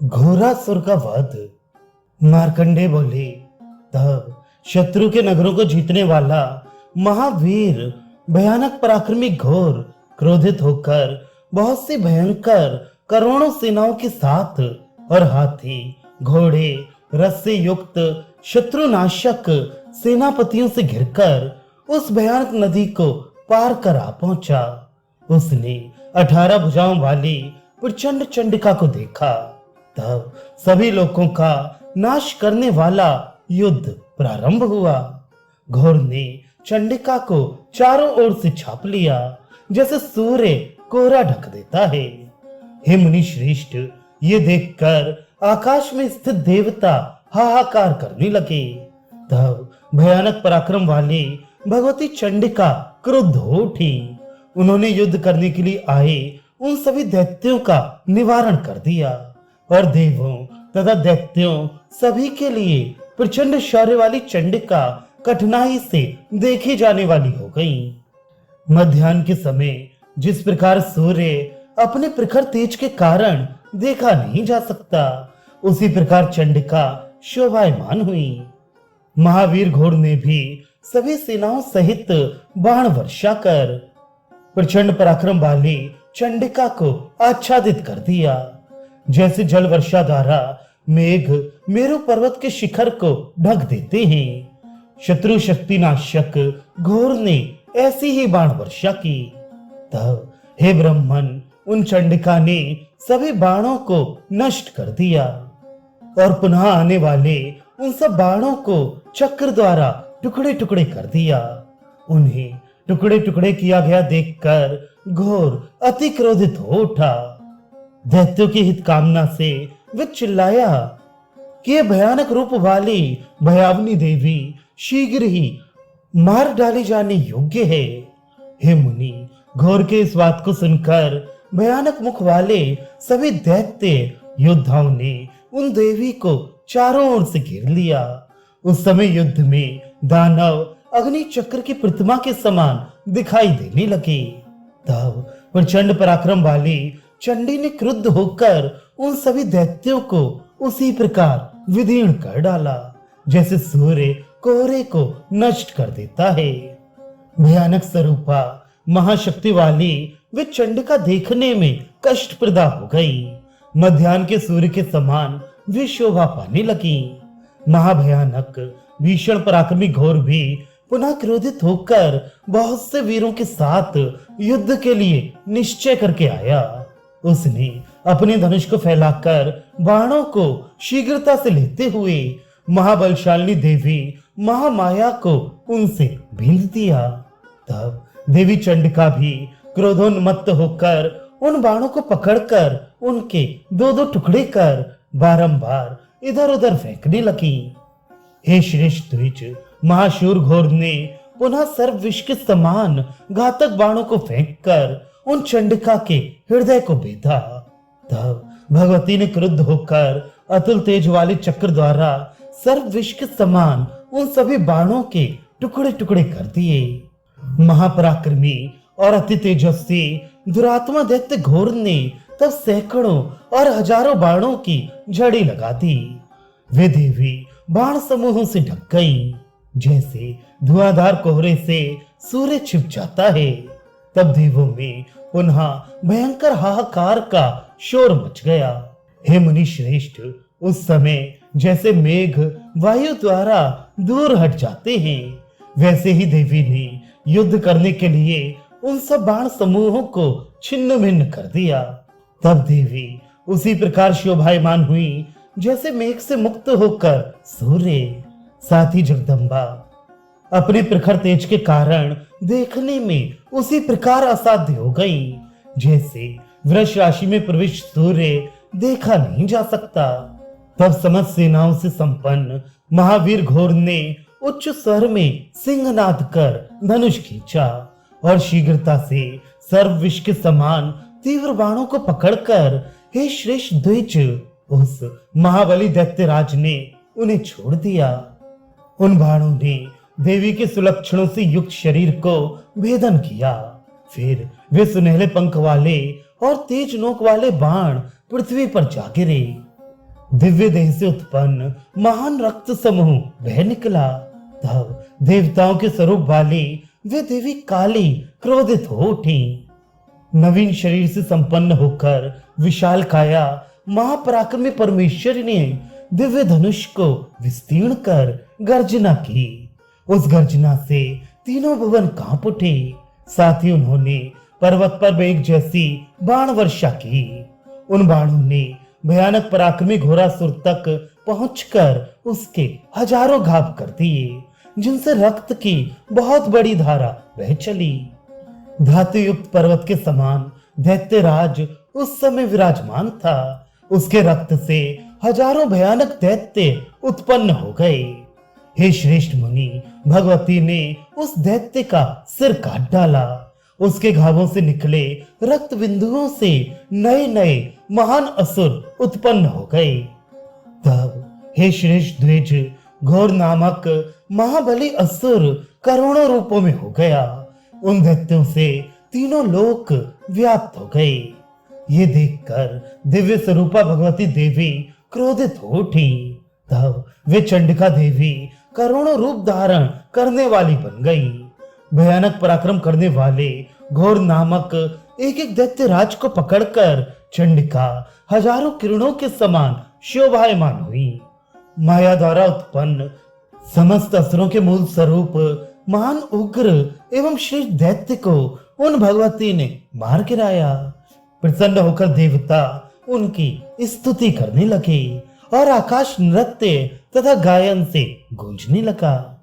घोरासुर का वध। मार्कंडेय बोले, तब शत्रु के नगरों को जीतने वाला महावीर भयानक पराक्रमी घोर क्रोधित होकर बहुत सी भयंकर करोड़ों सेनाओं के साथ और हाथी घोड़े रथ से युक्त शत्रुनाशक सेनापतियों से घिरकर उस भयानक नदी को पार कर आ पहुंचा। उसने 18 भुजाओं वाली प्रचंड चंडिका को देखा। तब सभी लोगों का नाश करने वाला युद्ध प्रारंभ हुआ। घोर ने चंडिका को चारों ओर से छाप लिया, जैसे सूर्य कोहरा ढक देता है। हे मुनि श्रेष्ठ, ये देखकर आकाश में स्थित देवता हाहाकार करने लगे। तब भयानक पराक्रम वाली भगवती चंडिका क्रुद्ध हो उठी। उन्होंने युद्ध करने के लिए आए उन सभी दैत्यों का निवारण कर दिया और देवों तथा दैत्यों सभी के लिए प्रचंड शौर्य वाली चंडिका कठिनाई से देखी जाने वाली हो गई। मध्याह्न के समय जिस प्रकार सूर्य अपने प्रखर तेज के कारण देखा नहीं जा सकता, उसी प्रकार चंडिका शोभायमान हुई। महावीर घोर ने भी सभी सेनाओं सहित बाण वर्षा कर प्रचंड पराक्रम वाली चंडिका को आच्छादित कर दिया, जैसे जल वर्षा द्वारा मेघ मेरु पर्वत के शिखर को ढक देते हैं। शत्रु शक्ति नाशक घोर ने ऐसी ही बाण वर्षा की। तब हे ब्रह्मन, उन चंडिका ने सभी बाणों को नष्ट कर दिया और पुनः आने वाले उन सब बाणों को चक्र द्वारा टुकड़े टुकड़े कर दिया। उन्हें टुकड़े टुकड़े किया गया देखकर घोर अति क्रोधित हो उठा। दैत्यों की हित कामना से वे चिल्लाया कि ये भयानक रूप वाली भयावनी देवी शीघ्र ही मार डाली जाने योग्य है। हे मुनि, घोर के इस बात को सुनकर भयानक मुख वाले सभी दैत्य योद्धाओं ने उन देवी को चारों ओर से घेर लिया। उस समय युद्ध में दानव अग्नि चक्र की प्रतिमा के समान दिखाई देने लगे। तब प्रचंड पराक्रम वाली चंडी ने क्रुद्ध होकर उन सभी दैत्यों को उसी प्रकार विदीर्ण कर डाला, जैसे सूर्य कोहरे को नष्ट कर देता है। भयानक स्वरूपा महाशक्ति वाली वे चंडिका देखने में कष्ट प्रदा हो गई। मध्याह्न के सूर्य के समान वे शोभा पाने लगी। महाभयानक भीषण पराक्रमी घोर भी पुनः क्रोधित होकर बहुत से वीरों के साथ युद्ध के लिए निश्चय करके आया। उसने अपने धनुष को फैलाकर बाणों को शीघ्रता से लेते हुए महाबलशालिनी देवी महामाया को उनसे भींग दिया। तब देवी चंडिका भी क्रोधोन्मत्त होकर उन बाणों को पकड़कर उनके दो दो टुकड़े कर बारंबार इधर उधर फेंकने लगी। हे श्रेष्ठ द्विज, महाशूर घोर ने पुनः सर्व विष के समान घातक बाणों को फेंककर उन चंडिका के हृदय को बेधा। तब भगवती ने क्रुद्ध होकर अतुल तेज वाले चक्र द्वारा सर्व विष के समान उन सभी बाणों के टुकड़े टुकड़े कर दिए। महापराक्रमी और अति तेजस्वी दुरात्मा दैत्य घोर ने तब सैकड़ों और हजारों बाणों की झड़ी लगा दी। वे देवी बाण समूहों से ढक गई, जैसे धुआंधार कोहरे से सूर्य छिप जाता है। तब देवों में पुनः भयंकर हाहाकार का शोर मच गया। हे मुनि श्रेष्ठ, उस समय जैसे मेघ वायु द्वारा दूर हट जाते हैं, वैसे ही देवी ने युद्ध करने के लिए उन सब बाण समूहों को छिन्न भिन्न कर दिया। तब देवी उसी प्रकार शोभायमान हुई जैसे मेघ से मुक्त होकर सूर्य। साथ ही जगदम्बा अपने प्रखर तेज के कारण देखने में उसी प्रकार असाध्य हो गई, जैसे वृष राशि में प्रविष्ट सूर्य देखा नहीं जा सकता। तब समस्त सेनाओं से संपन्न महावीर घोर ने उच्च स्वर में सिंहनाद कर धनुष खींचा और शीघ्रता से सर्व विष के समान तीव्र बाणों को पकड़कर हे श्रेष्ठ द्विज, उस महाबली दैत्यराज ने उन्हें छोड़ दिया। उन बाणों ने देवी के सुलक्षणों से युक्त शरीर को भेदन किया। फिर वे सुनहले पंख वाले और तेज नोक वाले बाण पृथ्वी पर जा गिरे। दिव्य देह से उत्पन्न महान रक्त समूह बह निकला। तब देवताओं के स्वरूप वाली वे देवी काली क्रोधित हो उठी। नवीन शरीर से संपन्न होकर विशाल काया महापराक्रमी परमेश्वरी ने दिव्य धनुष को विस्तीर्ण कर गर्जना की। उस गर्जना से तीनों भुवन कांप उठे। साथ ही उन्होंने पर्वत पर मेघ जैसी बाण वर्षा की। उन बाणों ने भयानक पराक्रमी घोरासुर तक पहुंचकर उसके हजारों घाव कर दिए, जिनसे रक्त की बहुत बड़ी धारा बह चली। धातु युक्त पर्वत के समान दैत्यराज उस समय विराजमान था। उसके रक्त से हजारों भयानक दैत्य उत्पन्न हो गए। हे श्रेष्ठ मुनि, भगवती ने उस दैत्य का सिर काट डाला। उसके घावों से निकले रक्त बिंदुओं से नए नए महान असुर उत्पन्न हो गए। तब हे श्रेष्ठ द्विज, घोर नामक महाबली असुर करोड़ों रूपों में हो गया। उन दैत्यों से तीनों लोक व्याप्त हो गए। ये देखकर दिव्य स्वरूपा भगवती देवी क्रोधित हो उठी। तब वे चंडिका देवी करोड़ों रूप धारण करने वाली बन गई। भयानक पराक्रम करने वाले घोर नामक एक एक दैत्य राज को पकड़कर चंडिका हजारों किरणों के समान शोभायमान हुई। माया द्वारा उत्पन्न समस्त असुरों के मूल स्वरूप महान उग्र एवं श्रेष्ठ दैत्य को उन भगवती ने मार गिराया। प्रसन्न होकर देवता उनकी स्तुति करने लगे और आकाश नृत्य तथा गायन से गूंजने लगा।